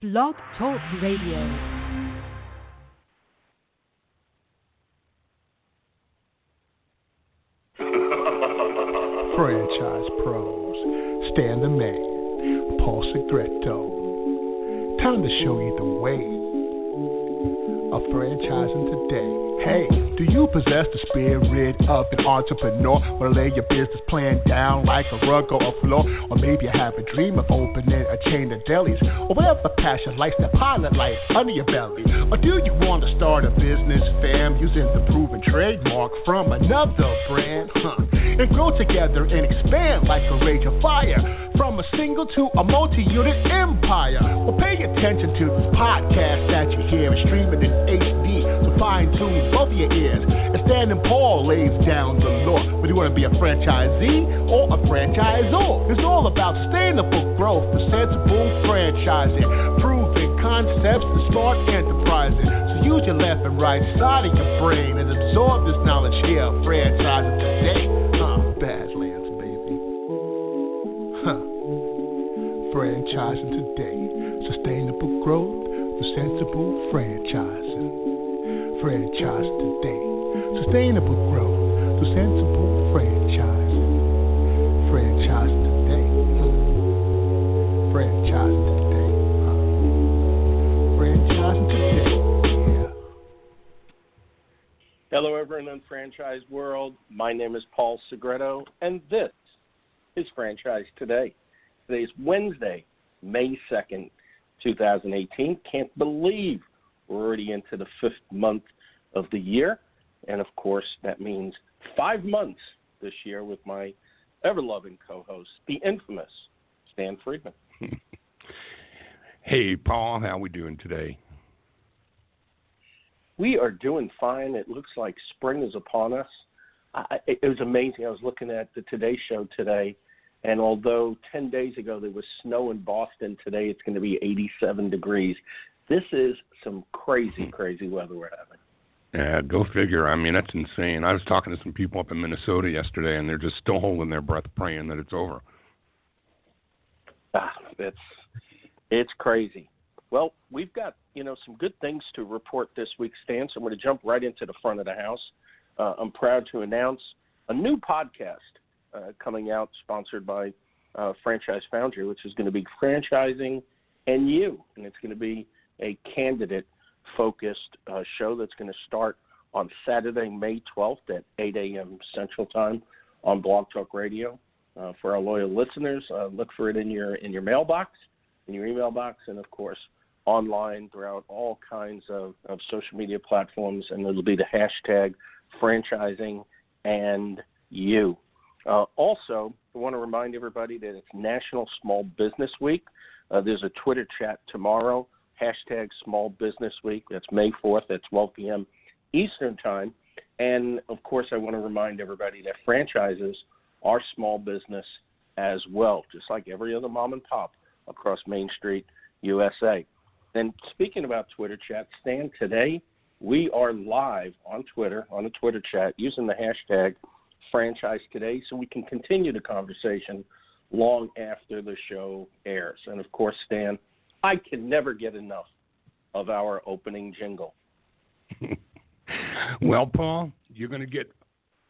Blog Talk Radio. Franchise pros, Stan the Man, Paul Segreto. Time to show you the way of franchising today. Hey, do you possess the spirit of an entrepreneur? Or lay your business plan down like a rug or a floor? Or maybe you have a dream of opening a chain of delis, or whatever passion lights that pilot light under your belly. Or do you want to start a business, fam, using the proven trademark from another brand? And grow together and expand like a rage of fire, from a single to a multi-unit empire. Well, pay attention to this podcast that you hear and streaming in HD, so fine-tune both of your ears. And Stan and Paul lays down the law. Whether you want to be a franchisee or a franchisor, it's all about sustainable growth for sensible franchising, proven concepts to start enterprising. So use your left and right side of your brain and absorb this knowledge here. Franchising today, Badlands, baby. Franchising today, sustainable growth through sensible franchising. Franchise today, sustainable growth through sensible franchising. Franchise today, franchise today, franchising today. Yeah. Hello, everyone in the franchise world. My name is Paul Segreto, and this is Franchise Today. Today is Wednesday, May 2nd, 2018. Can't believe we're already into the 5th month of the year. And, of course, that means 5 months this year with my ever-loving co-host, the infamous Stan Friedman. Hey, Paul, how we doing today? We are doing fine. It looks like spring is upon us. It was amazing. I was looking at the Today Show today, and although 10 days ago there was snow in Boston, today it's going to be 87 degrees. This is some crazy, crazy weather we're having. Yeah, go figure. I mean, that's insane. I was talking to some people up in Minnesota yesterday, and they're just still holding their breath praying that it's over. It's crazy. Well, we've got, some good things to report this week, Stan, so I'm going to jump right into the front of the house. I'm proud to announce a new podcast coming out, sponsored by Franchise Foundry, which is going to be Franchising and You, and it's going to be a candidate-focused show that's going to start on Saturday, May 12th at 8 a.m. Central Time on Blog Talk Radio. For our loyal listeners, look for it in your mailbox, in your email box, and, of course, online throughout all kinds of social media platforms, and it'll be the hashtag Franchising and You. Also, I want to remind everybody that it's National Small Business Week. There's a Twitter chat tomorrow, hashtag Small Business Week. That's May 4th at 12 p.m. Eastern Time. And, of course, I want to remind everybody that franchises are small business as well, just like every other mom and pop across Main Street, USA. And speaking about Twitter chat, Stan, today we are live on Twitter, on the Twitter chat, using the hashtag Franchise Today, so we can continue the conversation long after the show airs. And, of course, Stan, I can never get enough of our opening jingle. Well, Paul, you're going to get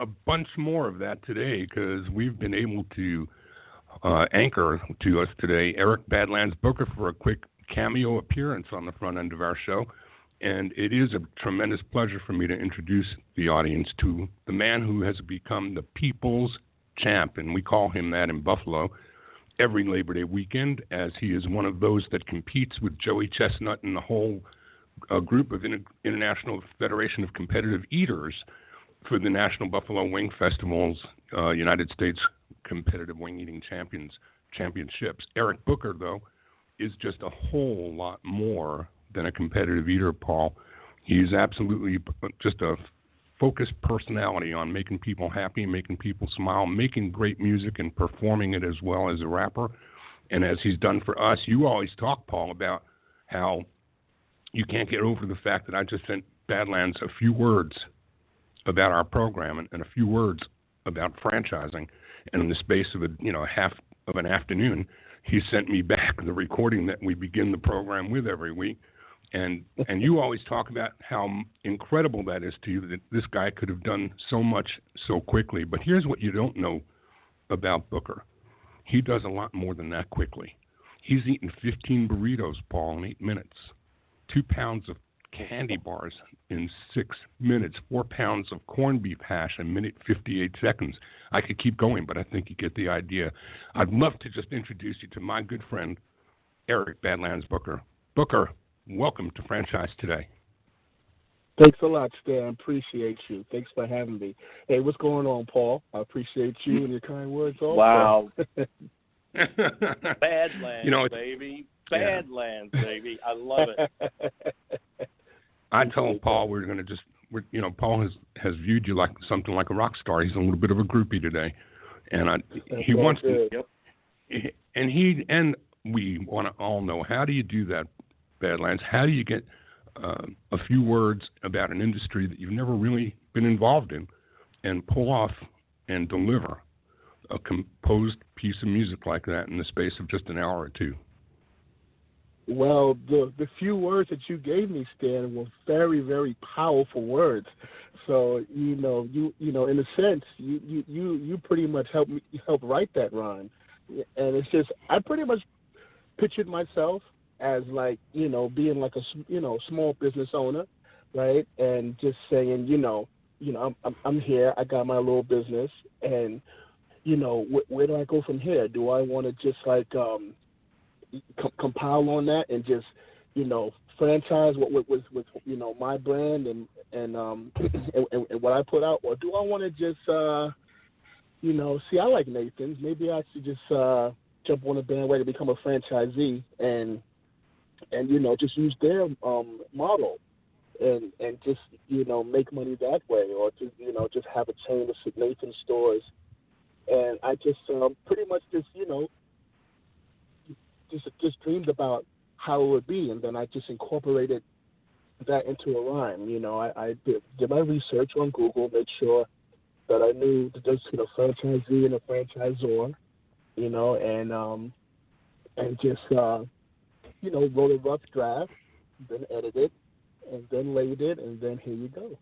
a bunch more of that today because we've been able to anchor to us today Eric Badlands Booker for a quick cameo appearance on the front end of our show. And it is a tremendous pleasure for me to introduce the audience to the man who has become the people's champ, and we call him that in Buffalo every Labor Day weekend, as he is one of those that competes with Joey Chestnut and the whole group of International Federation of Competitive Eaters for the National Buffalo Wing Festival's United States Competitive Wing Eating Championships. Eric Booker, though, is just a whole lot more than a competitive eater, Paul. He's absolutely just a focused personality on making people happy, making people smile, making great music, and performing it as well as a rapper. And as he's done for us, you always talk, Paul, about how you can't get over the fact that I just sent Badlands a few words about our program and a few words about franchising. And in the space of half of an afternoon, he sent me back the recording that we begin the program with every week. And you always talk about how incredible that is to you, that this guy could have done so much so quickly. But here's what you don't know about Booker. He does a lot more than that quickly. He's eaten 15 burritos, Paul, in 8 minutes, 2 pounds of candy bars in 6 minutes, 4 pounds of corned beef hash in 1:58 seconds. I could keep going, but I think you get the idea. I'd love to just introduce you to my good friend, Eric Badlands Booker. Booker, welcome to Franchise Today. Thanks a lot, Stan. Appreciate you. Thanks for having me. Hey, what's going on, Paul? I appreciate you and your kind words also. Wow. Badlands, baby. Badlands, baby. I love it. I told Paul Paul has viewed you like something like a rock star. He's a little bit of a groupie today, and he wants to. Yep. And we want to all know, how do you do that, Badlands? How do you get a few words about an industry that you've never really been involved in, and pull off and deliver a composed piece of music like that in the space of just an hour or two? Well, the few words that you gave me, Stan, were very, very powerful words. So you in a sense, you pretty much helped write that rhyme, and it's just, I pretty much pictured myself as being like a small business owner, right, and just saying, I'm here, I got my little business, and where do I go from here? Do I want to just compile on that and just franchise with my brand and what I put out, or do I want to just I like Nathan's, maybe I should just jump on a bandwagon, become a franchisee, and just use their model and just make money that way, or just have a chain of Nathan's stores. And I just pretty much just dreamed about how it would be, and then I just incorporated that into a rhyme. I did my research on Google, made sure that I knew that there's franchisee and a franchisor, and just wrote a rough draft, then edited, and then laid it, and then here you go.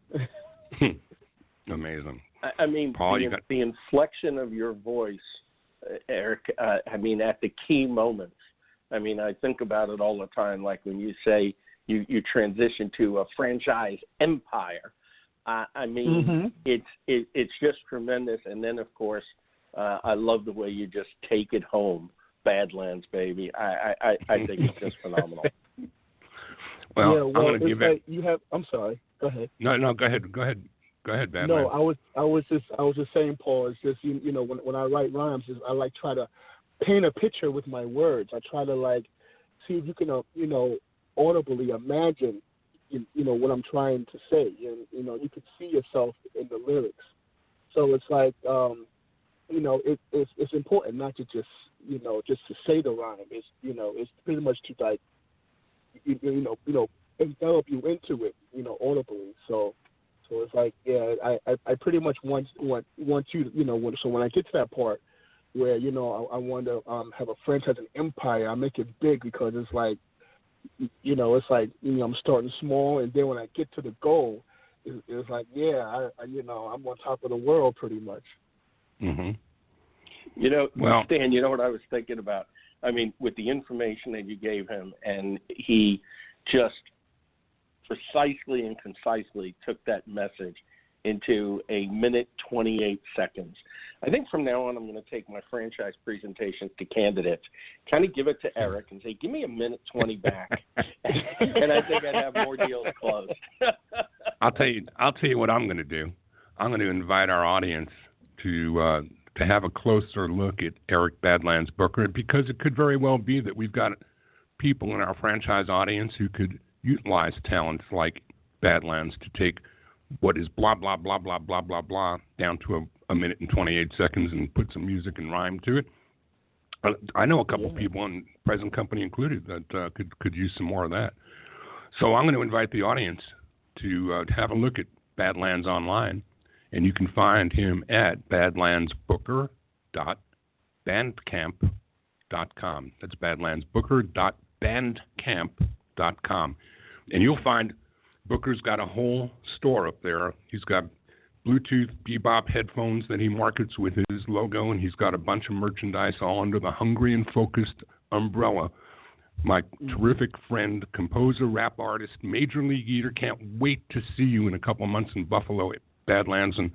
Amazing. I mean, Paul, the inflection of your voice, Eric, at the key moments. I mean, I think about it all the time, like when you say you transition to a franchise empire. It's just tremendous. And then, of course, I love the way you just take it home. Badlands, baby. I think it's just phenomenal. Well, I'm going to give it. I'm sorry. Go ahead. No. Go ahead. Go ahead, Badlands. No, I was just saying, Paul. It's just when I write rhymes, I try to paint a picture with my words. I try to see if you can audibly imagine what I'm trying to say, and you can see yourself in the lyrics. So it's it's important not to just to say the rhyme. It's pretty much to envelop you into it, audibly. So it's I pretty much want you to, so when I get to that part where I want to have a franchise, an empire, I make it big, because it's I'm starting small, and then when I get to the goal, it's I'm on top of the world pretty much. Mm-hmm. Stan, you know what I was thinking about? I mean, with the information that you gave him, and he just precisely and concisely took that message into 1:28 seconds. I think from now on, I'm going to take my franchise presentations to candidates, kind of give it to Eric and say, give me 1:20 back. And I think I'd have more deals closed. I'll tell you what I'm going to do. I'm going to invite our audience to have a closer look at Eric Badlands Booker, because it could very well be that we've got people in our franchise audience who could utilize talents like Badlands to take what is blah, blah, blah, blah, blah, blah, blah, down to 1:28 and put some music and rhyme to it. I know a couple people, and present company included, that could use some more of that. So I'm going to invite the audience to have a look at Badlands online, and you can find him at badlandsbooker.bandcamp.com. badlandsbooker.com. That's badlandsbooker.bandcamp.com. And you'll find Booker's got a whole store up there. He's got Bluetooth bebop headphones that he markets with his logo, and he's got a bunch of merchandise all under the Hungry and Focused umbrella. My terrific friend, composer, rap artist, major league eater, can't wait to see you in a couple of months in Buffalo at Badlands, and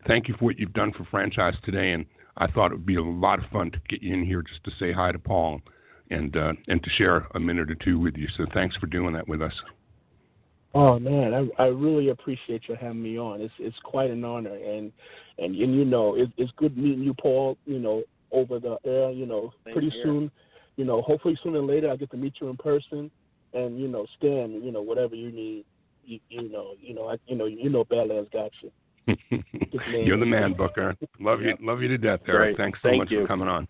thank you for what you've done for Franchise today. And I thought it would be a lot of fun to get you in here just to say hi to Paul and to share a minute or two with you. So thanks for doing that with us. Oh man, I really appreciate you having me on. It's quite an honor, and you know it's good meeting you, Paul. You know, over the air. You know, pretty soon. You know, hopefully sooner or later I get to meet you in person, and you know, Stan. You know, whatever you need. You know, Badlands got you. You're the man, Booker. Love you to death, Eric. Thanks so much for coming on.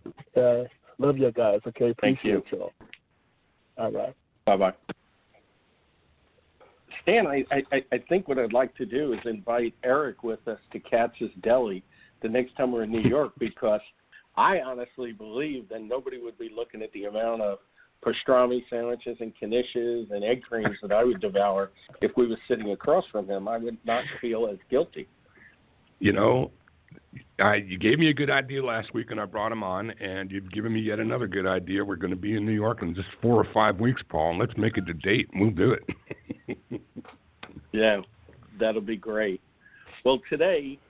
Love you guys. Okay, Thank appreciate you. y'all. All right. Bye-bye. Stan, I think what I'd like to do is invite Eric with us to Katz's Deli the next time we're in New York, because I honestly believe that nobody would be looking at the amount of pastrami sandwiches and knishes and egg creams that I would devour if we were sitting across from him. I would not feel as guilty. You know, you gave me a good idea last week, and I brought him on, and you've given me yet another good idea. We're going to be in New York in just 4 or 5 weeks, Paul, and let's make it a date, and we'll do it. Yeah, that'll be great. Well, today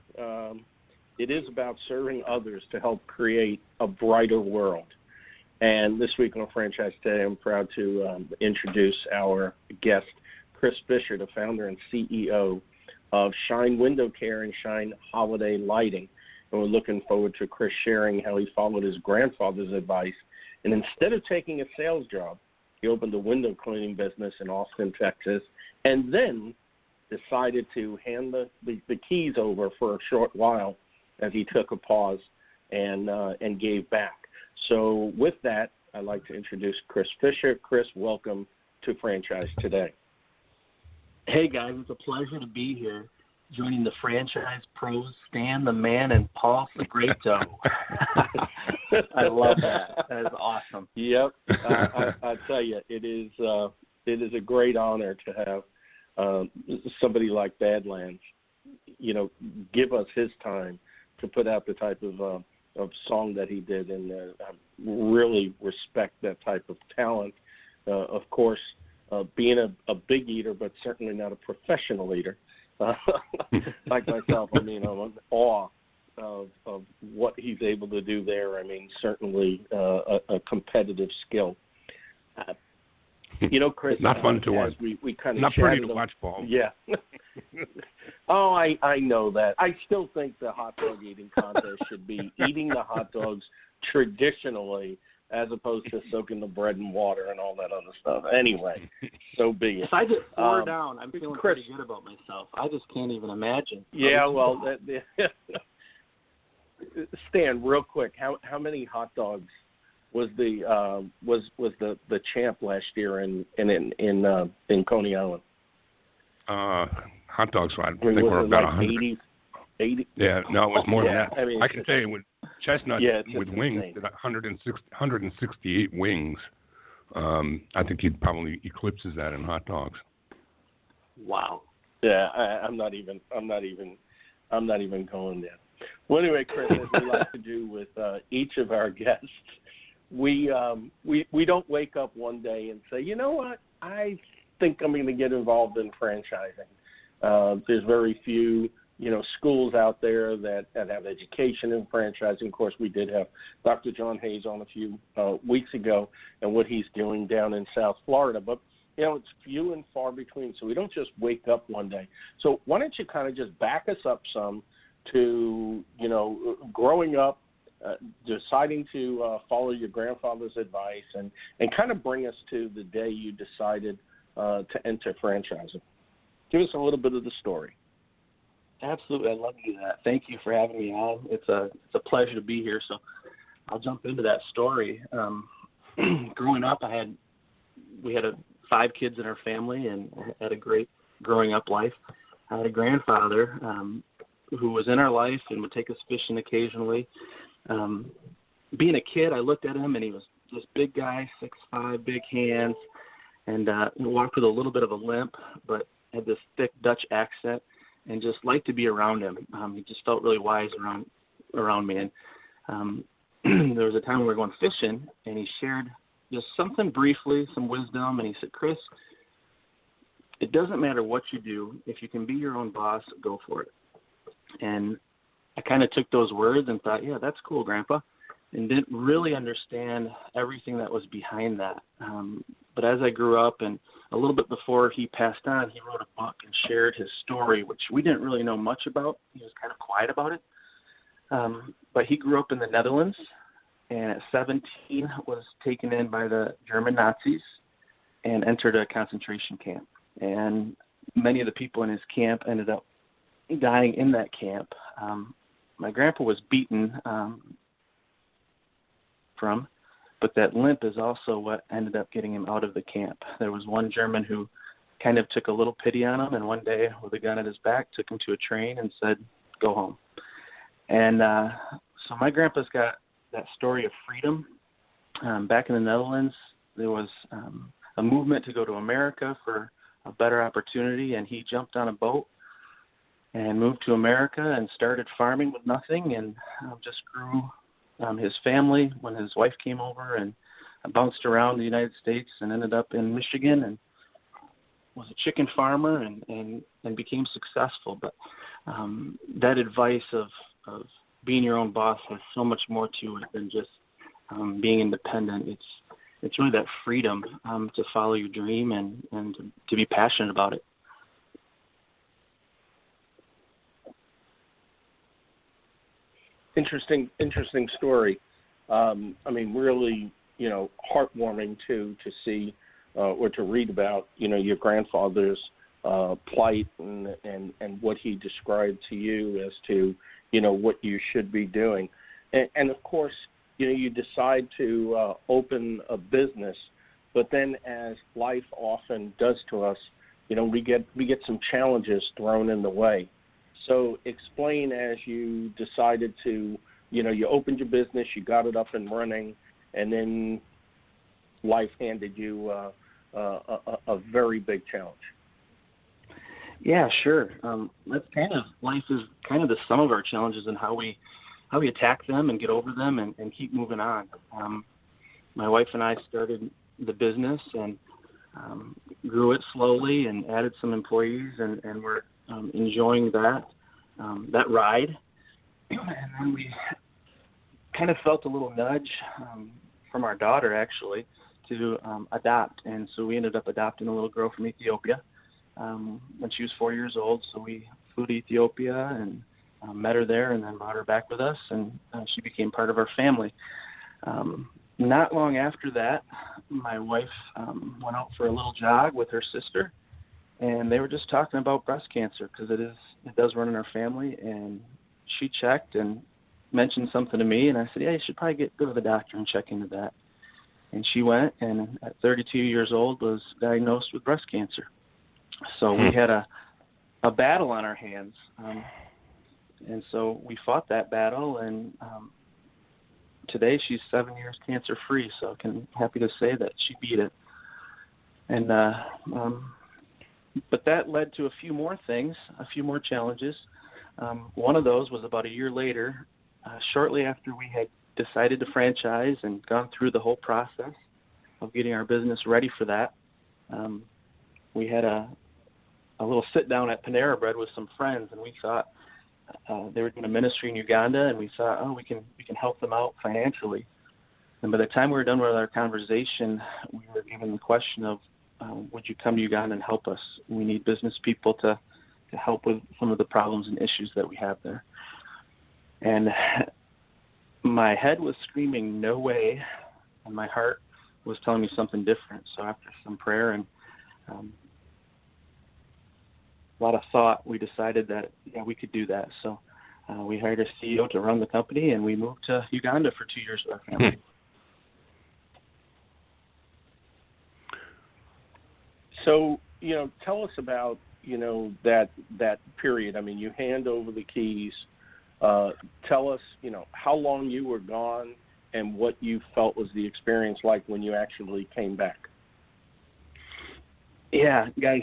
it is about serving others to help create a brighter world. And this week on Franchise Today, I'm proud to introduce our guest, Chris Fisher, the founder and CEO of Shine Window Care and Shine Holiday Lighting. And we're looking forward to Chris sharing how he followed his grandfather's advice. And instead of taking a sales job, he opened a window cleaning business in Austin, Texas, and then decided to hand the keys over for a short while as he took a pause and gave back. So with that, I'd like to introduce Chris Fisher. Chris, welcome to Franchise Today. Hey, guys, it's a pleasure to be here joining the Franchise Pros, Stan the Man, and Paul Segreto. I love that. That is awesome. Yep. I tell you, it is a great honor to have somebody like Badlands, you know, give us his time to put out the type of song that he did, and I really respect that type of talent. Of course, being a big eater, but certainly not a professional eater, like myself. I mean, I'm in awe of what he's able to do there. I mean, certainly a competitive skill. You know, Chris, not fun to watch. We kind of not pretty to watch, Paul. Yeah. Oh, I know that. I still think the hot dog eating contest should be eating the hot dogs traditionally, as opposed to soaking the bread in water and all that other stuff. Anyway, so be it. If I get 4 down, I'm feeling Chris, pretty good about myself. I just can't even imagine. Yeah, well, Stan, real quick, how many hot dogs was the champ last year in Coney Island? Hot dogs, I think we're about 100. 80? Yeah, no, it was more than that. I mean, I can tell you with Chestnut, with wings, did 168 wings. I think he probably eclipses that in hot dogs. Wow. Yeah, I'm not even going there. Well, anyway, Chris, as we like to do with each of our guests, we don't wake up one day and say, you know what, I think I'm going to get involved in franchising. There's very few, schools out there that have education in franchising. Of course, we did have Dr. John Hayes on a few weeks ago and what he's doing down in South Florida. But, it's few and far between, so we don't just wake up one day. So why don't you kind of just back us up some to, growing up, deciding to follow your grandfather's advice and kind of bring us to the day you decided to enter franchising. Give us a little bit of the story. Absolutely. I'd love to do that. Thank you for having me on. It's a pleasure to be here. So I'll jump into that story. Growing up, we had 5 kids in our family and had a great growing up life. I had a grandfather who was in our life and would take us fishing occasionally. being a kid, I looked at him, and he was this big guy, 6'5", big hands, and walked with a little bit of a limp, but had this thick Dutch accent, and just liked to be around him. He just felt really wise around me. And there was a time we were going fishing, and he shared just something briefly, some wisdom, and he said, "Chris, it doesn't matter what you do. If you can be your own boss, go for it." And I kind of took those words and thought, yeah, that's cool, Grandpa, and didn't really understand everything that was behind that. But as I grew up, and a little bit before he passed on, he wrote a book and shared his story, which we didn't really know much about. He was kind of quiet about it. But he grew up in the Netherlands, and at 17 was taken in by the German Nazis and entered a concentration camp. And many of the people in his camp ended up dying in that camp. My grandpa was beaten but that limp is also what ended up getting him out of the camp. There was one German who kind of took a little pity on him, and one day with a gun at his back took him to a train and said, "Go home." And so my grandpa's got that story of freedom. Back in the Netherlands, there was a movement to go to America for a better opportunity, and he jumped on a boat and moved to America and started farming with nothing, and just grew his family when his wife came over, and bounced around the United States and ended up in Michigan and was a chicken farmer and became successful. But that advice of being your own boss has so much more to it than just being independent. It's really that freedom to follow your dream and to be passionate about it. Interesting story. I mean, really, heartwarming to see or to read about, your grandfather's plight and what he described to you as to, what you should be doing. And of course, you decide to open a business, but then as life often does to us, we get some challenges thrown in the way. So explain, as you decided to, you opened your business, you got it up and running, and then life handed you a very big challenge. Yeah, sure. That's life is kind of the sum of our challenges and how we attack them and get over them and keep moving on. My wife and I started the business and grew it slowly and added some employees, and we're enjoying that ride. And then we kind of felt a little nudge from our daughter, actually, to adopt. And so we ended up adopting a little girl from Ethiopia when she was 4 years old. So we flew to Ethiopia and met her there, and then brought her back with us, and she became part of our family. Not long after that, my wife went out for a little jog with her sister, and they were just talking about breast cancer because it does run in our family. And she checked and mentioned something to me, and I said, "Yeah, you should probably go to the doctor and check into that." And she went, and at 32 years old was diagnosed with breast cancer. So we had a battle on our hands, and so we fought that battle, and today she's 7 years cancer-free, so I'm happy to say that she beat it. And but that led to a few more things, a few more challenges. One of those was about a year later, shortly after we had decided to franchise and gone through the whole process of getting our business ready for that. We had a little sit-down at Panera Bread with some friends, and we thought they were doing a ministry in Uganda, and we thought, we can help them out financially. And by the time we were done with our conversation, we were given the question of, would you come to Uganda and help us? We need business people to help with some of the problems and issues that we have there. And my head was screaming, no way, and my heart was telling me something different. So after some prayer and a lot of thought, we decided that, we could do that. So we hired a CEO to run the company, and we moved to Uganda for 2 years with our family. So, tell us about, that period. I mean, you hand over the keys. Tell us, how long you were gone, and what you felt was the experience like when you actually came back. Yeah, guys,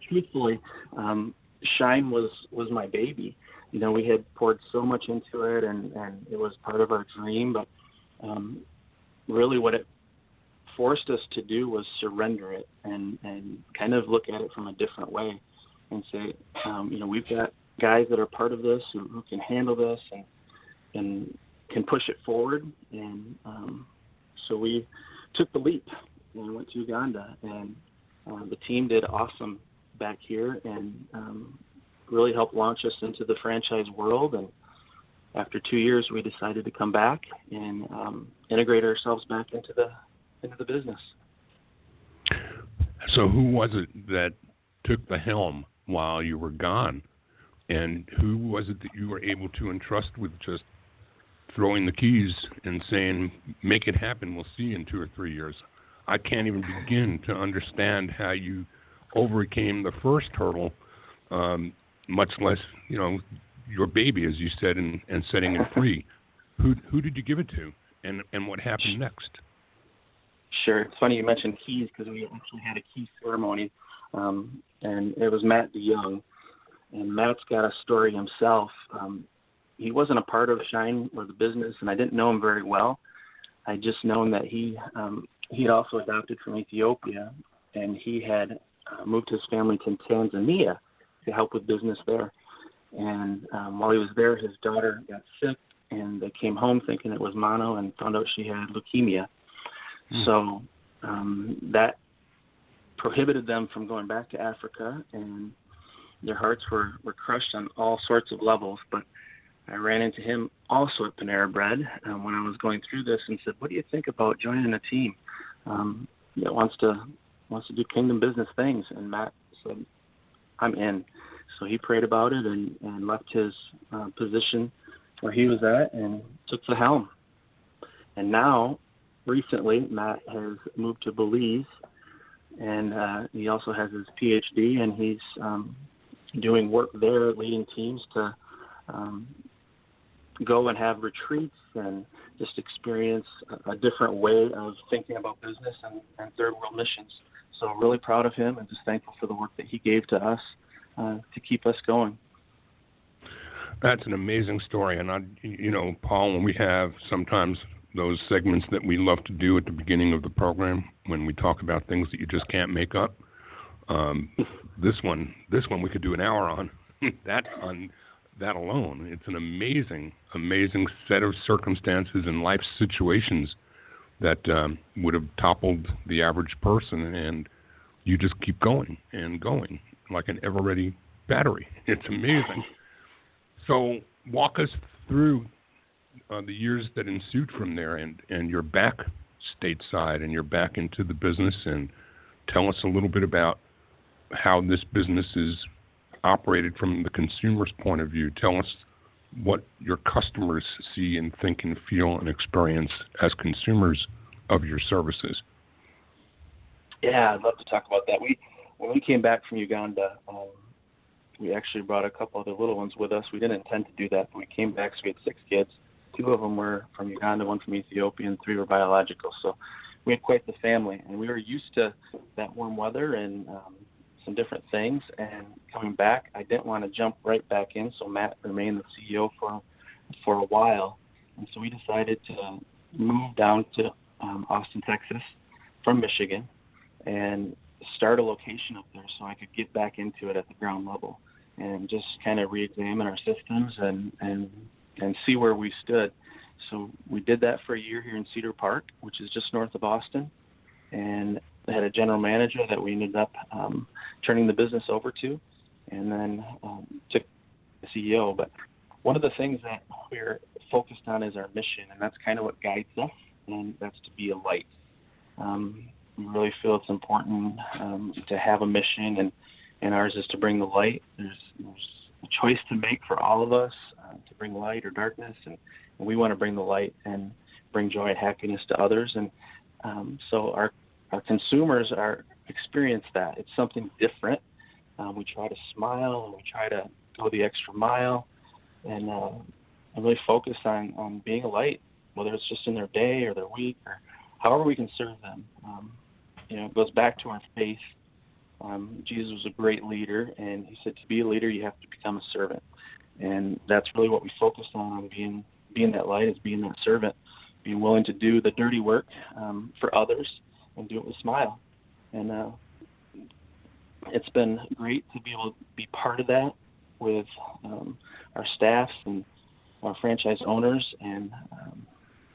truthfully, Shine was my baby. You know, we had poured so much into it, and it was part of our dream, but really what it forced us to do was surrender it and kind of look at it from a different way and say, you know, we've got guys that are part of this who can handle this and can push it forward. And so we took the leap and went to Uganda, and the team did awesome back here and really helped launch us into the franchise world. And after 2 years, we decided to come back and integrate ourselves back into the business. So who was it that took the helm while you were gone? And who was it that you were able to entrust with just throwing the keys and saying, make it happen, we'll see you in 2 or 3 years? I can't even begin to understand how you overcame the first hurdle, much less, you know, your baby, as you said, and setting it free. Who did you give it to, and what happened next? Sure. It's funny you mentioned keys, because we actually had a key ceremony, and it was Matt DeYoung. And Matt's got a story himself. He wasn't a part of Shine or the business, and I didn't know him very well. I just known that he had also adopted from Ethiopia, and he had moved his family to Tanzania to help with business there. And while he was there, his daughter got sick, and they came home thinking it was mono and found out she had leukemia. So that prohibited them from going back to Africa, and their hearts were crushed on all sorts of levels. But I ran into him also at Panera Bread when I was going through this and said, what do you think about joining a team that wants to do kingdom business things? And Matt said, I'm in. So he prayed about it and left his position where he was at and took the helm. And now, recently, Matt has moved to Belize, and he also has his PhD, and he's doing work there, leading teams to go and have retreats and just experience a different way of thinking about business and third world missions. So I'm really proud of him and just thankful for the work that he gave to us to keep us going. That's an amazing story. And, you know, Paul, when we have sometimes those segments that we love to do at the beginning of the program, when we talk about things that you just can't make up, this one we could do an hour on. That alone. It's an amazing set of circumstances and life situations that would have toppled the average person, and you just keep going and going like an ever-ready battery. It's amazing. So walk us through the years that ensued from there, and you're back stateside and you're back into the business, and tell us a little bit about how this business is operated from the consumer's point of view. Tell us what your customers see and think and feel and experience as consumers of your services. Yeah, I'd love to talk about that. When we came back from Uganda, we actually brought a couple other little ones with us. We didn't intend to do that, but we came back, so we had 6 kids. 2 of them were from Uganda, 1 from Ethiopia, and 3 were biological. So we had quite the family, and we were used to that warm weather and some different things. And coming back, I didn't want to jump right back in, so Matt remained the CEO for a while. And so we decided to move down to Austin, Texas from Michigan and start a location up there so I could get back into it at the ground level and just kind of re-examine our systems and see where we stood. So we did that for a year here in Cedar Park, which is just north of Austin, and had a general manager that we ended up turning the business over to, and then took the CEO. But one of the things that we're focused on is our mission, and that's kind of what guides us, and that's to be a light. We really feel it's important to have a mission, and ours is to bring the light. There's a choice to make for all of us to bring light or darkness, and we want to bring the light and bring joy and happiness to others. And so our consumers experience that. It's something different. We try to smile, and we try to go the extra mile, and really focus on being a light whether it's just in their day or their week or however we can serve them. It goes back to our faith. Jesus was a great leader, and he said to be a leader, you have to become a servant. And that's really what we focused on being that light, is being that servant, being willing to do the dirty work for others and do it with a smile. And it's been great to be able to be part of that with our staffs and our franchise owners, and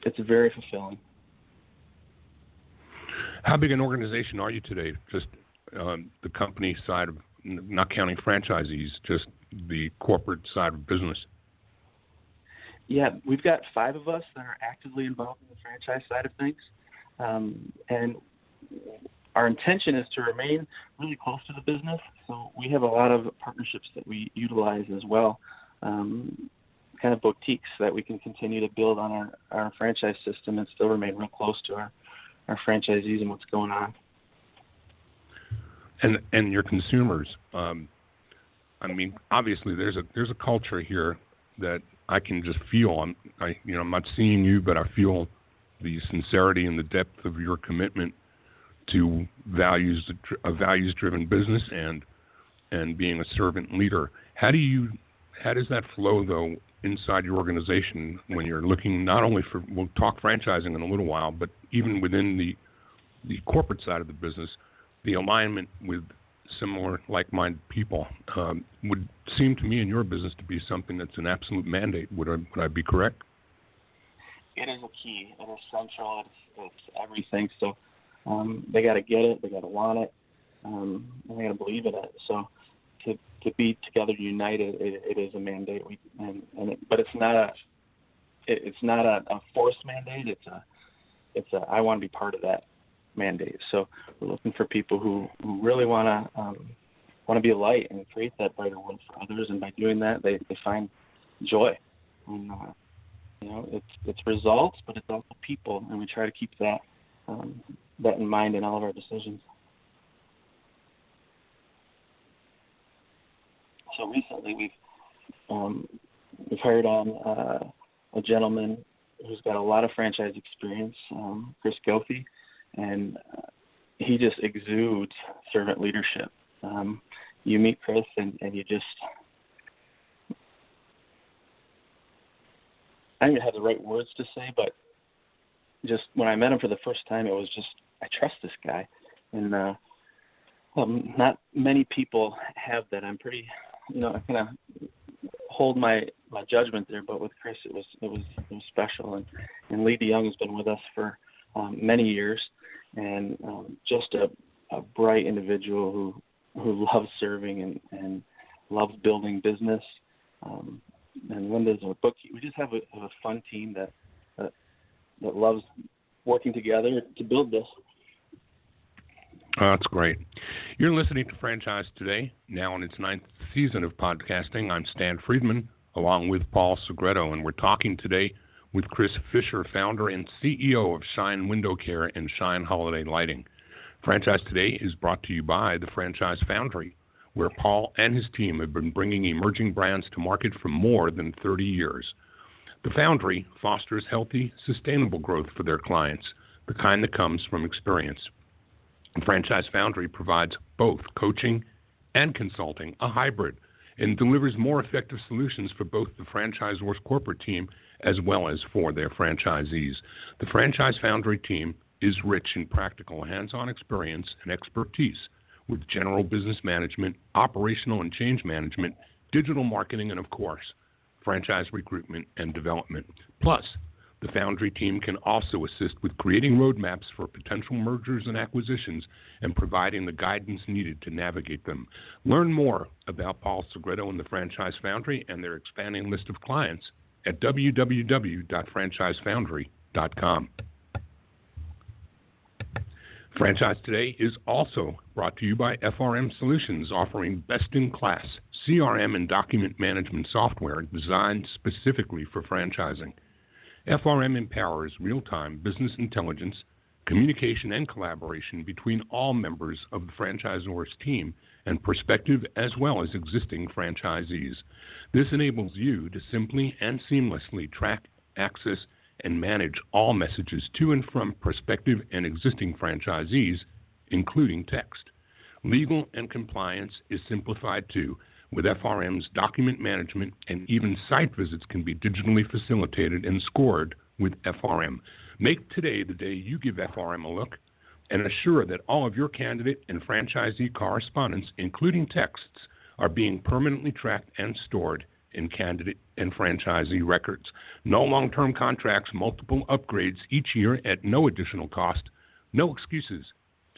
it's very fulfilling. How big an organization are you today? Just the company side of, not counting franchisees, just the corporate side of business. Yeah, we've got 5 of us that are actively involved in the franchise side of things. And our intention is to remain really close to the business. So we have a lot of partnerships that we utilize as well, kind of boutiques that we can continue to build on our franchise system and still remain real close to our franchisees and what's going on. And your consumers. Obviously there's a culture here that I can just feel. I'm not seeing you, but I feel the sincerity and the depth of your commitment to a values-driven business and being a servant leader. How does that flow though inside your organization when you're looking not only for, we'll talk franchising in a little while, but even within the corporate side of the business, the alignment with similar like-minded people would seem to me in your business to be something that's an absolute mandate. Would I be correct? It is a key. It is central. It's everything. So they got to get it. They got to want it. And they got to believe in it. So to be together united, it is a mandate. But it's not a forced mandate. It's a I want to be part of that mandate. So we're looking for people who really want to be a light and create that brighter world for others, and by doing that they find joy. And it's results, but it's also people, and we try to keep that in mind in all of our decisions. So recently we've hired on a gentleman who's got a lot of franchise experience, Chris Goethe. And he just exudes servant leadership. You meet Chris and you just, I don't even have the right words to say, but just when I met him for the first time, it was just, I trust this guy. And not many people have that. I'm pretty, I kind of hold my judgment there, but with Chris, it was special. And Lee DeYoung has been with us for many years, and just a bright individual who loves serving and loves building business. And Linda's a bookkeeper. We just have a fun team that loves working together to build this. That's great. You're listening to Franchise Today, now in its 9th season of podcasting. I'm Stan Friedman, along with Paul Segreto, and we're talking today with Chris Fisher, founder and CEO of Shine Window Care and Shine Holiday Lighting. Franchise Today is brought to you by the Franchise Foundry, where Paul and his team have been bringing emerging brands to market for more than 30 years. The Foundry fosters healthy, sustainable growth for their clients, the kind that comes from experience. The Franchise Foundry provides both coaching and consulting, a hybrid, and delivers more effective solutions for both the franchisor's corporate team as well as for their franchisees. The Franchise Foundry team is rich in practical hands-on experience and expertise with general business management, operational and change management, digital marketing, and, of course, franchise recruitment and development. Plus, the Foundry team can also assist with creating roadmaps for potential mergers and acquisitions and providing the guidance needed to navigate them. Learn more about Paul Segreto and the Franchise Foundry and their expanding list of clients at www.franchisefoundry.com. Franchise Today is also brought to you by FRM Solutions, offering best-in-class CRM and document management software designed specifically for franchising. FRM empowers real-time business intelligence, communication, and collaboration between all members of the franchisor's team and prospective as well as existing franchisees. This enables you to simply and seamlessly track, access, and manage all messages to and from prospective and existing franchisees, including text. Legal and compliance is simplified too, with FRM's document management, and even site visits can be digitally facilitated and scored with FRM. Make today the day you give FRM a look, and assure that all of your candidate and franchisee correspondence, including texts, are being permanently tracked and stored in candidate and franchisee records. No long-term contracts, multiple upgrades each year at no additional cost. No excuses,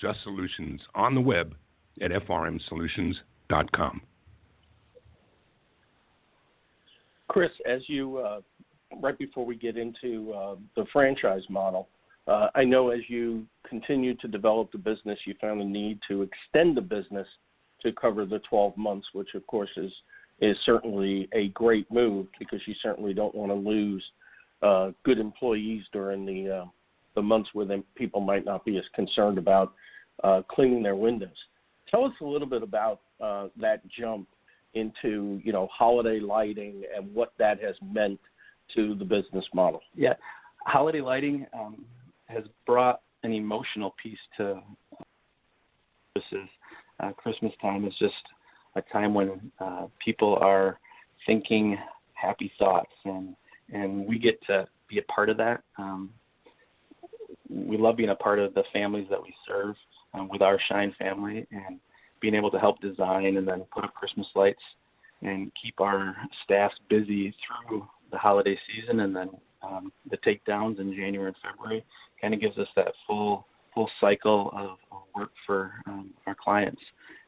just solutions on the web at frmsolutions.com. Chris, as you, right before we get into the franchise model, I know as you continue to develop the business, you found a need to extend the business to cover the 12 months, which of course is certainly a great move, because you certainly don't want to lose good employees during the months where people might not be as concerned about cleaning their windows. Tell us a little bit about that jump into, holiday lighting and what that has meant to the business model. Yeah, holiday lighting has brought an emotional piece to services. Christmas time is just a time when people are thinking happy thoughts, and we get to be a part of that. We love being a part of the families that we serve with our Shine family, and being able to help design and then put up Christmas lights and keep our staff busy through the holiday season, and then the takedowns in January and February kind of gives us that full cycle of work for our clients.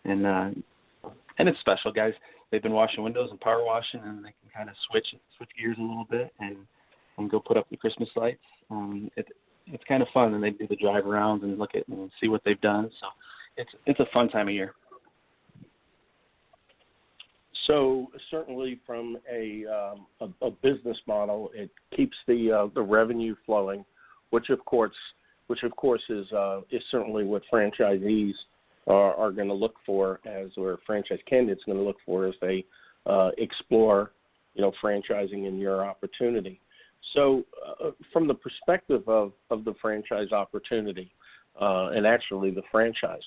And it's special, guys. They've been washing windows and power washing, and they can kind of switch gears a little bit and go put up the Christmas lights. It's kind of fun, and they do the drive arounds and look at and see what they've done. So it's a fun time of year. So certainly from a business model, it keeps the revenue flowing, which of course is certainly what franchisees are going to look for, or franchise candidates going to look for as they explore, franchising in your opportunity. So from the perspective of the franchise opportunity and actually the franchise,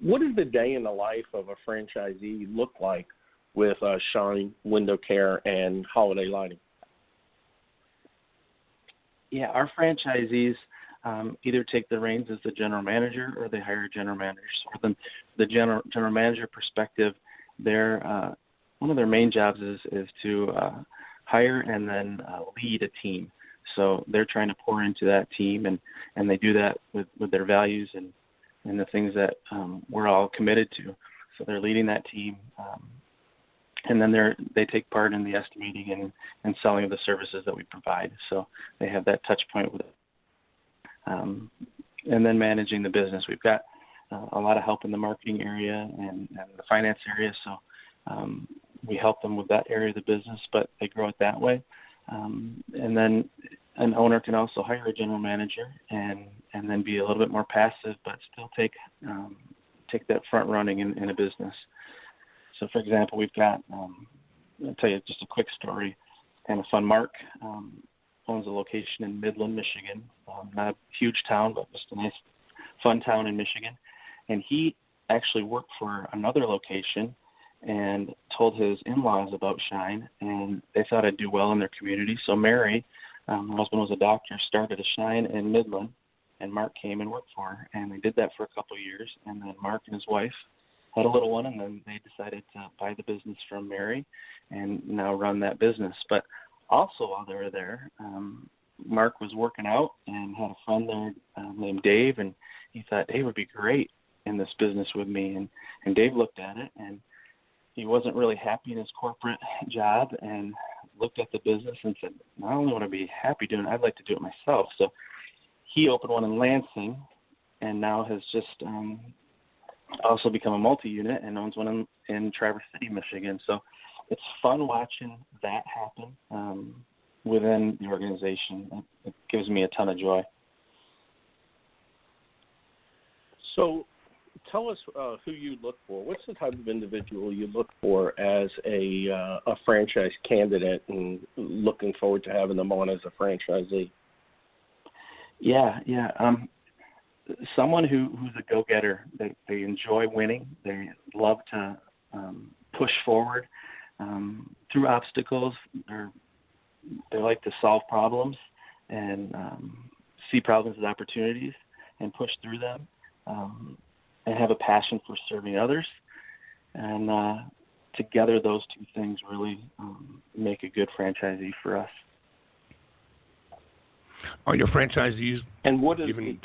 what does the day in the life of a franchisee look like with Shine Window Care and holiday lighting? Yeah, our franchisees either take the reins as the general manager, or they hire a general manager. So from the general manager perspective, one of their main jobs is to hire and then lead a team. So they're trying to pour into that team, and they do that with their values and the things that we're all committed to. So they're leading that team, and then they take part in the estimating and selling of the services that we provide. So they have that touch point with it. And then managing the business. We've got a lot of help in the marketing area and the finance area, so we help them with that area of the business, but they grow it that way. And then an owner can also hire a general manager and then be a little bit more passive, but still take that front running in a business. So, for example, we've got, I'll tell you just a quick story, kind of fun. Mark owns a location in Midland, Michigan. Not a huge town, but just a nice, fun town in Michigan. And he actually worked for another location and told his in-laws about Shine, and they thought I'd do well in their community. So Mary, her husband was a doctor, started a Shine in Midland, and Mark came and worked for her. And they did that for a couple of years, and then Mark and his wife had a little one, and then they decided to buy the business from Mary and now run that business. But also while they were there, Mark was working out and had a friend there named Dave, and he thought Dave would be great in this business with me. And Dave looked at it, and he wasn't really happy in his corporate job, and looked at the business and said, not only want to be happy doing it, I'd like to do it myself. So he opened one in Lansing, and now has just also become a multi-unit and owns one in Traverse City, Michigan. So it's fun watching that happen within the organization. It gives me a ton of joy. So tell us who you look for. What's the type of individual you look for as a franchise candidate and looking forward to having them on as a franchisee? Yeah. Someone who's a go-getter. They enjoy winning. They love to push forward through obstacles. They like to solve problems and see problems as opportunities and push through them, and have a passion for serving others. And together, those two things really make a good franchisee for us. Are your franchisees? And what is even?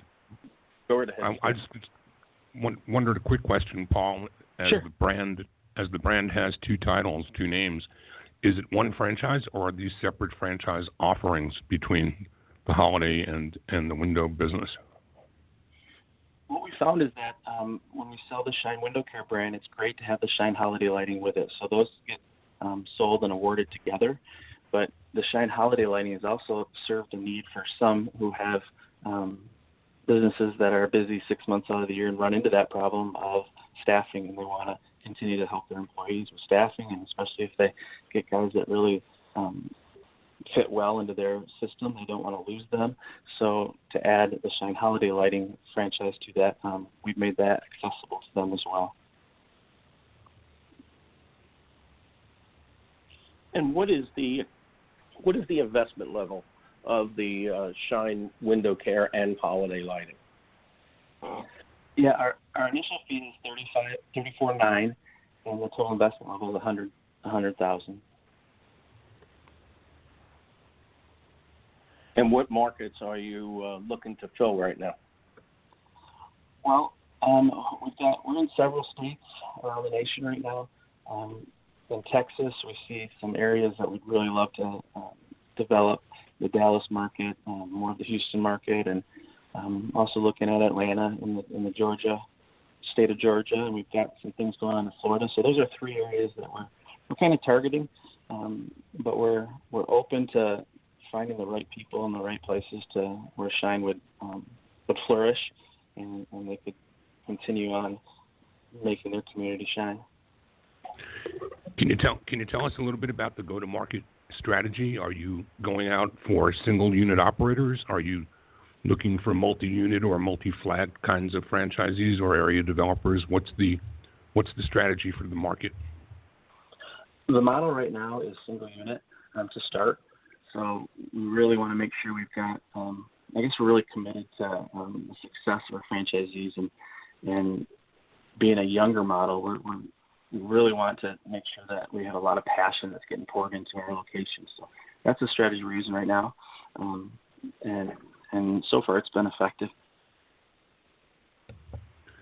Go right ahead. I just wondered a quick question, Paul. Sure. As the brand has two titles, two names, is it one franchise, or are these separate franchise offerings between the holiday and the window business? What we found is that when we sell the Shine Window Care brand, it's great to have the Shine Holiday Lighting with it. So those get sold and awarded together. But the Shine Holiday Lighting has also served a need for some who have businesses that are busy 6 months out of the year and run into that problem of staffing, and they want to continue to help their employees with staffing, and especially if they get guys that really fit well into their system, they don't want to lose them. So to add the Shine Holiday Lighting franchise to that, we've made that accessible to them as well. And what is the investment level of the Shine Window Care and Holiday Lighting? Yeah, our initial fee is $34,900, and the total investment level is $100,000. And what markets are you looking to fill right now? Well, we're in several states around the nation right now. In Texas, we see some areas that we'd really love to develop: the Dallas market, more of the Houston market, and also looking at Atlanta in the state of Georgia, and we've got some things going on in Florida. So those are three areas that we're kind of targeting, but we're open to finding the right people in the right places to where Shine would flourish, and they could continue on making their community shine. Can you tell us a little bit about the go-to-market strategy? Are you going out for single unit operators? Are you looking for multi-unit or multi-flag kinds of franchisees or area developers? What's the strategy for the market? The model right now is single unit to start. So we really want to make sure we've got. I guess we're really committed to the success of our franchisees, and being a younger model, we really want to make sure that we have a lot of passion that's getting poured into our locations. So that's the strategy we're using right now, and so far it's been effective.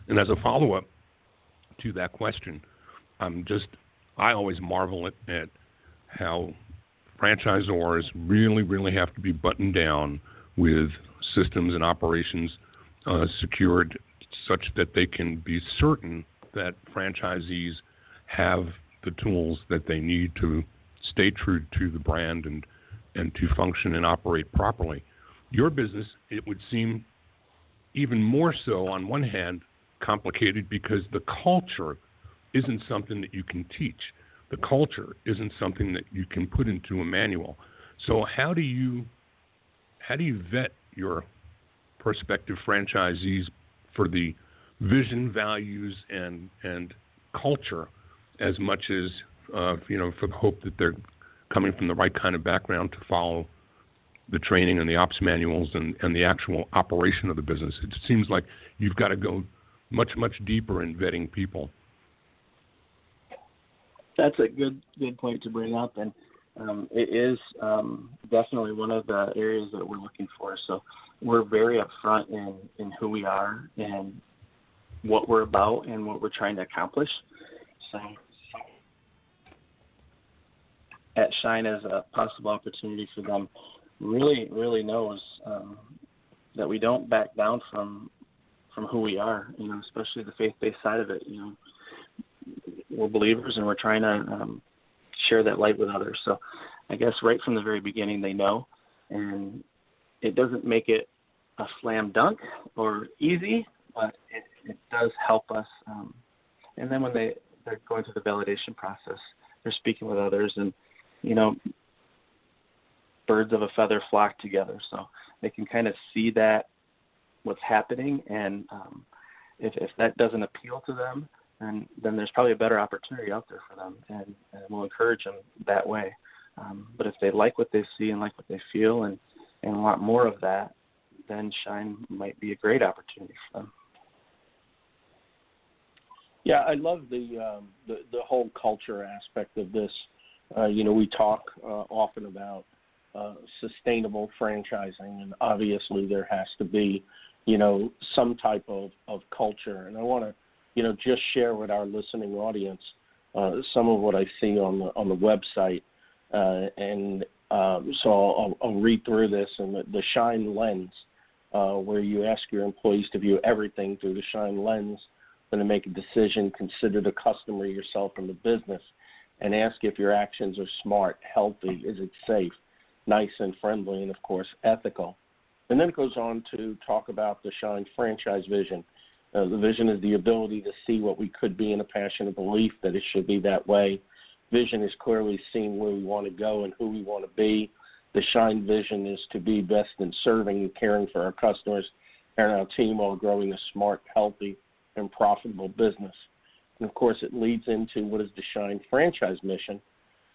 And as a follow-up to that question, I always marvel at how franchisors really, really have to be buttoned down with systems and operations secured such that they can be certain that franchisees have the tools that they need to stay true to the brand and to function and operate properly. Your business, it would seem even more so, on one hand, complicated because the culture isn't something that you can teach. The culture isn't something that you can put into a manual. So how do you vet your prospective franchisees for the vision, values, and culture, as much as for the hope that they're coming from the right kind of background to follow the training and the ops manuals and the actual operation of the business? It seems like you've got to go much, much deeper in vetting people. That's a good point to bring up, and it is definitely one of the areas that we're looking for. So we're very upfront in who we are and what we're about and what we're trying to accomplish. So at Shine, as a possible opportunity for them, really knows that we don't back down from who we are, especially the faith-based side of it. We're believers, and we're trying to share that light with others. So I guess right from the very beginning they know, and it doesn't make it a slam dunk or easy, but it does help us. And then when they're going through the validation process, they're speaking with others, and birds of a feather flock together. So they can kind of see that what's happening, and if that doesn't appeal to them, then there's probably a better opportunity out there for them, and we'll encourage them that way. But if they like what they see and like what they feel and want more of that, then Shine might be a great opportunity for them. Yeah, I love the whole culture aspect of this. We talk often about sustainable franchising, and obviously there has to be, some type of culture. And I want to, just share with our listening audience some of what I see on the website. So I'll read through this. And the Shine lens, where you ask your employees to view everything through the Shine lens, then to make a decision, consider the customer, yourself, and the business, and ask if your actions are smart, healthy, is it safe, nice and friendly, and, of course, ethical. And then it goes on to talk about the Shine franchise vision. The vision is the ability to see what we could be in a passionate belief that it should be that way. Vision is clearly seeing where we want to go and who we want to be. The Shine vision is to be best in serving and caring for our customers and our team while growing a smart, healthy, and profitable business. And, of course, it leads into what is the Shine franchise mission.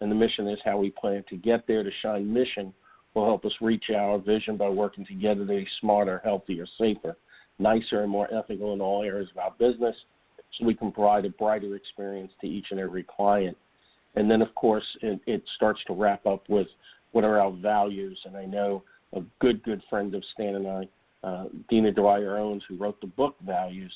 And the mission is how we plan to get there. The Shine mission will help us reach our vision by working together to be smarter, healthier, safer, nicer, and more ethical in all areas of our business so we can provide a brighter experience to each and every client. And then, of course, it starts to wrap up with what are our values. And I know a good friend of Stan and I, Dina Dwyer-Owens, who wrote the book Values,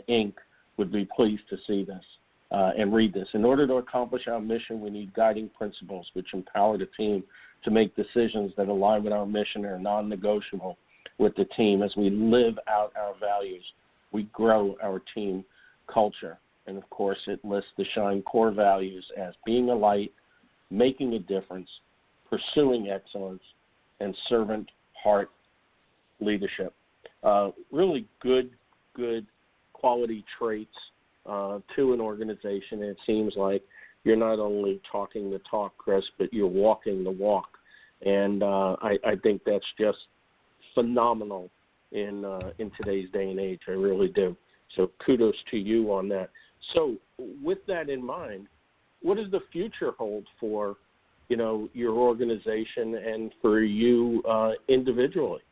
Inc., would be pleased to see this and read this. In order to accomplish our mission, we need guiding principles which empower the team to make decisions that align with our mission and are non-negotiable with the team. As we live out our values, we grow our team culture. And, of course, it lists the Shine core values as being a light, making a difference, pursuing excellence, and servant heart leadership. Really good quality traits to an organization. It seems like you're not only talking the talk, Chris, but you're walking the walk. And I think that's just phenomenal in today's day and age. I really do. So kudos to you on that. So with that in mind, what does the future hold for, your organization and for you individually?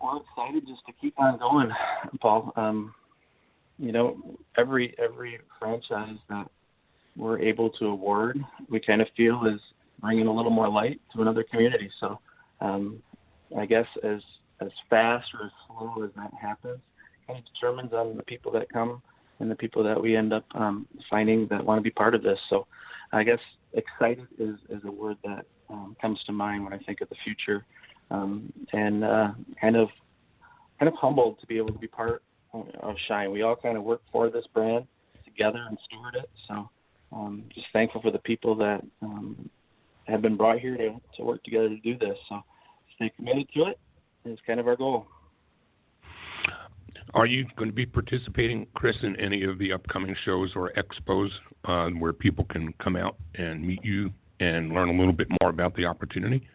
We're excited just to keep on going, Paul. Every franchise that we're able to award, we kind of feel is bringing a little more light to another community. So I guess as fast or as slow as that happens, kind of determines on the people that come and the people that we end up finding that want to be part of this. So I guess excited is a word that comes to mind when I think of the future. And kind of humbled to be able to be part of Shine. We all kind of work for this brand together and steward it. So just thankful for the people that have been brought here to work together to do this. So stay committed to it. It's kind of our goal. Are you going to be participating, Chris, in any of the upcoming shows or expos where people can come out and meet you and learn a little bit more about the opportunity?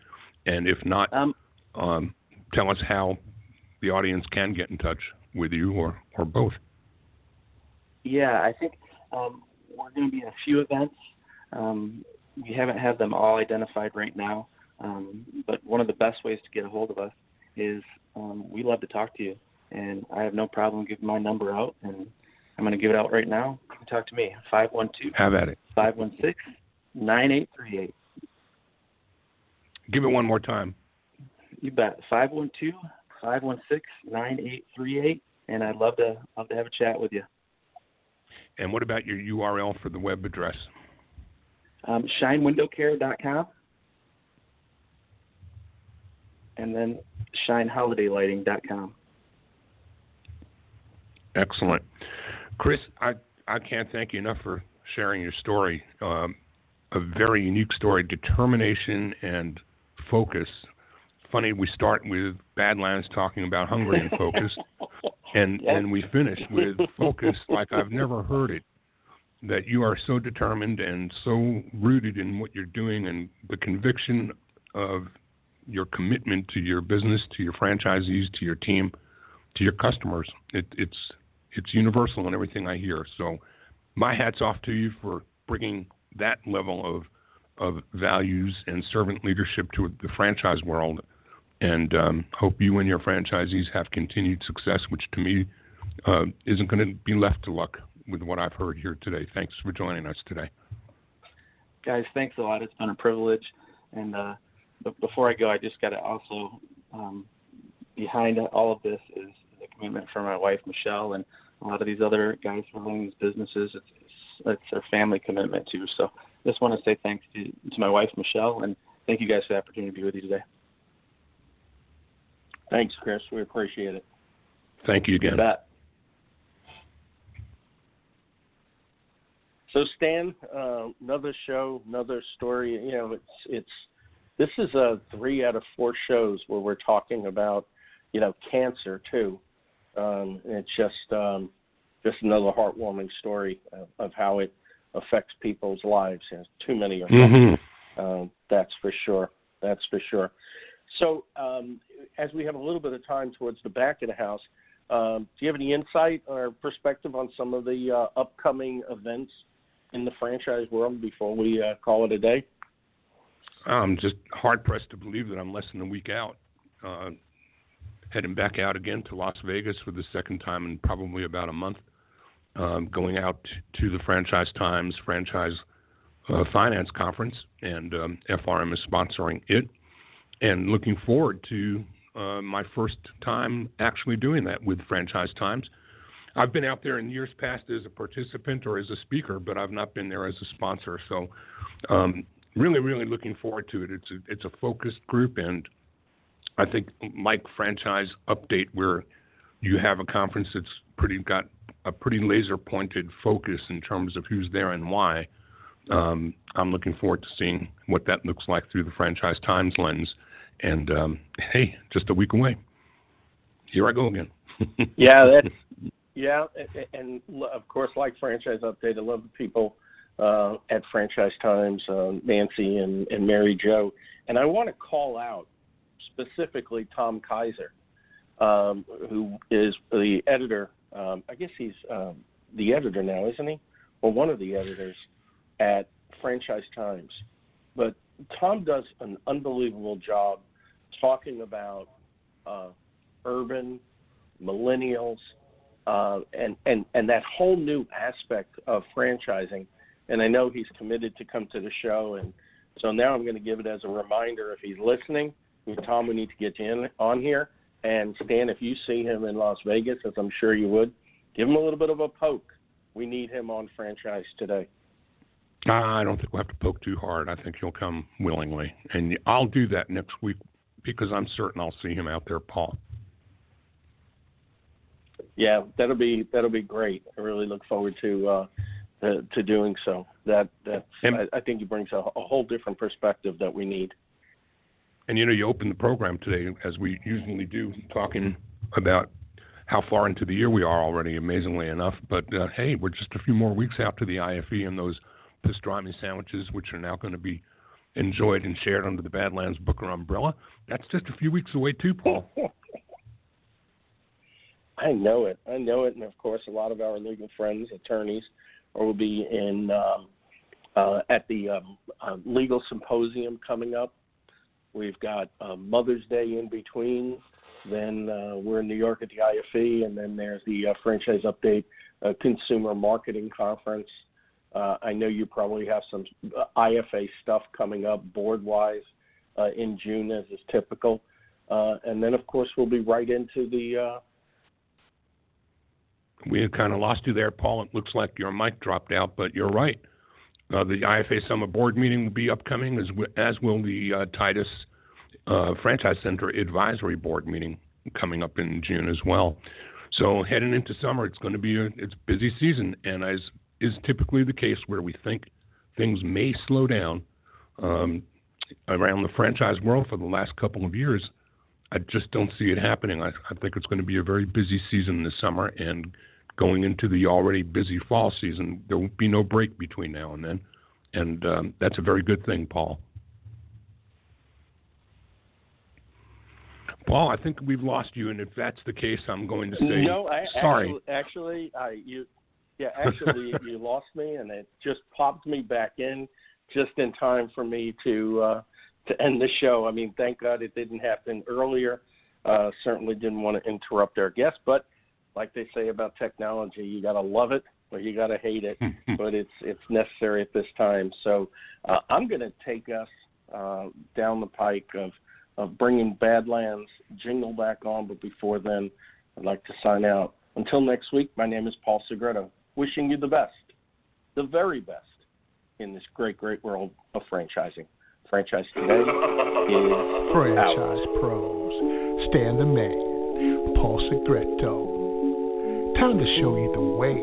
And if not, tell us how the audience can get in touch with you or both. Yeah, I think we're going to be in a few events. We haven't had them all identified right now, but one of the best ways to get a hold of us is we love to talk to you, and I have no problem giving my number out, and I'm going to give it out right now. You can talk to me, 512. Have at it. 516-9838. Give it one more time. You bet. 512-516-9838, and I'd love to have a chat with you. And what about your URL for the web address? ShineWindowCare.com, and then ShineHolidayLighting.com. Excellent. Chris, I can't thank you enough for sharing your story. A very unique story, determination and focus. Funny, we start with Badlands talking about hungry and focused, and we finish with focus like I've never heard it. that you are so determined and so rooted in what you're doing, and the conviction of your commitment to your business, to your franchisees, to your team, to your customers. It's universal in everything I hear. So my hat's off to you for bringing that level of values and servant leadership to the franchise world, and hope you and your franchisees have continued success, which to me isn't going to be left to luck with what I've heard here today. Thanks for joining us today. Guys, thanks a lot. It's been a privilege. And but before I go, I just got to also, behind all of this is the commitment from my wife, Michelle, and a lot of these other guys who are running these businesses. It's their family commitment too. So just want to say thanks to my wife, Michelle, and thank you guys for the opportunity to be with you today. Thanks, Chris. We appreciate it. Thank you again. You bet. So Stan, another show, another story. You know, this is 3 out of 4 shows where we're talking about, you know, cancer too. It's just another heartwarming story of how it affects people's lives. You know, too many of them. That's for sure. That's for sure. So as we have a little bit of time towards the back of the house, do you have any insight or perspective on some of the upcoming events in the franchise world before we call it a day? I'm just hard-pressed to believe that I'm less than a week out, heading back out again to Las Vegas for the second time in probably about a month, going out to the Franchise Times Franchise Finance Conference, and FRM is sponsoring it, and looking forward to my first time actually doing that with Franchise Times. I've been out there in years past as a participant or as a speaker, but I've not been there as a sponsor. So really, really looking forward to it. It's a focused group, and I think like Franchise Update, where you have a conference that's got a pretty laser-pointed focus in terms of who's there and why. I'm looking forward to seeing what that looks like through the Franchise Times lens. And, hey, just a week away. Here I go again. Yeah, and of course, like Franchise Update, I love the people at Franchise Times, Nancy and Mary Jo. And I want to call out specifically Tom Kaiser, who is the editor. I guess he's the editor now, isn't he? Or one of the editors at Franchise Times. But Tom does an unbelievable job talking about urban, millennials, and that whole new aspect of franchising. And I know he's committed to come to the show, and so now I'm going to give it as a reminder. If he's listening, Tom, we need to get you on here. And Stan, if you see him in Las Vegas, as I'm sure you would, give him a little bit of a poke. We need him on Franchise Today. I don't think we'll have to poke too hard. I think he'll come willingly. And I'll do that next week because I'm certain I'll see him out there, Paul. Yeah, that'll be great. I really look forward to doing so. I think he brings a whole different perspective that we need. And, you opened the program today, as we usually do, talking about how far into the year we are already, amazingly enough. But, hey, we're just a few more weeks out to the IFE and those pastrami sandwiches, which are now going to be enjoyed and shared under the Badlands Booker umbrella. That's just a few weeks away, too, Paul. I know it. And, of course, a lot of our legal friends, attorneys, will be in at the legal symposium coming up. We've got Mother's Day in between. Then we're in New York at the IFE, and then there's the Franchise Update Consumer Marketing Conference. I know you probably have some IFA stuff coming up board-wise in June, as is typical. And then, of course, we'll be right into the We kind of lost you there, Paul. It looks like your mic dropped out, but you're right. The IFA Summer Board meeting will be upcoming, as will the Titus Franchise Center Advisory Board meeting coming up in June as well. So heading into summer, it's going to be it's busy season, and as is typically the case where we think things may slow down around the franchise world for the last couple of years, I just don't see it happening. I think it's going to be a very busy season this summer and going into the already busy fall season. There won't be no break between now and then, and that's a very good thing, Paul. Paul, I think we've lost you, and if that's the case, I'm going to say sorry. Actually, you lost me, and it just popped me back in just in time for me to end the show. I mean, thank God it didn't happen earlier. Certainly didn't want to interrupt our guest, but like they say about technology, you got to love it or you got to hate it, but it's necessary at this time. So I'm going to take us down the pike of bringing Badlands Jingle back on, but before then, I'd like to sign out. Until next week, my name is Paul Segreto, wishing you the best, the very best, in this great, great world of franchising. Franchise Today is Franchise out. Pros, Stan the Man, Paul Segreto. Time to show you the way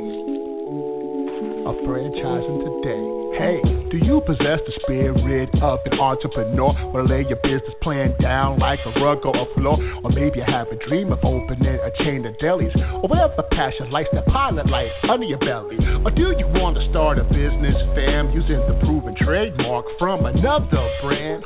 of franchising today. Hey, do you possess the spirit of an entrepreneur? Or lay your business plan down like a rug or a floor? Or maybe you have a dream of opening a chain of delis, or whatever passion lights that pilot light under your belly. Or do you want to start a business, fam, using the proven trademark from another brand?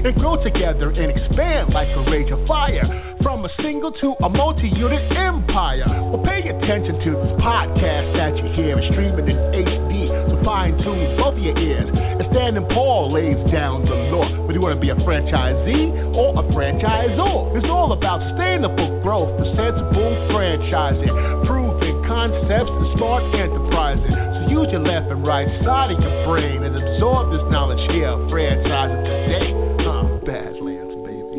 And grow together and expand like a rage of fire, from a single to a multi-unit empire. Well, pay attention to this podcast that you hear streaming in HD, so fine-tune both of your ears. And Stan and Paul lays down the law. Whether you want to be a franchisee or a franchisor, it's all about sustainable growth, the sensible franchising, proven concepts, and smart enterprising. So use your left and right side of your brain and absorb this knowledge here. Franchising today, Badlands, baby.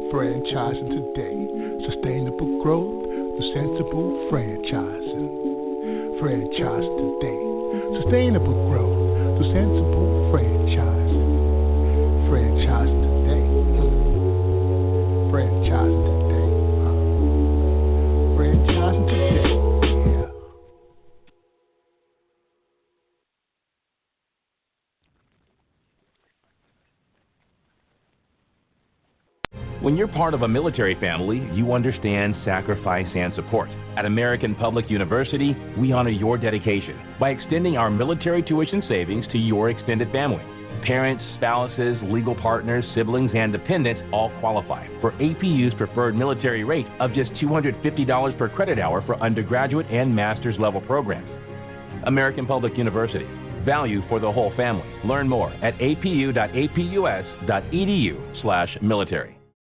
Franchising today, sustainable growth, the sensible franchising. Franchise today, sustainable growth, the sensible franchising. Franchise today, franchise today, franchising today, yeah. When you're part of a military family, you understand sacrifice and support. At American Public University, we honor your dedication by extending our military tuition savings to your extended family. Parents, spouses, legal partners, siblings, and dependents all qualify for APU's preferred military rate of just $250 per credit hour for undergraduate and master's level programs. American Public University. Value for the whole family. Learn more at apu.apus.edu/military.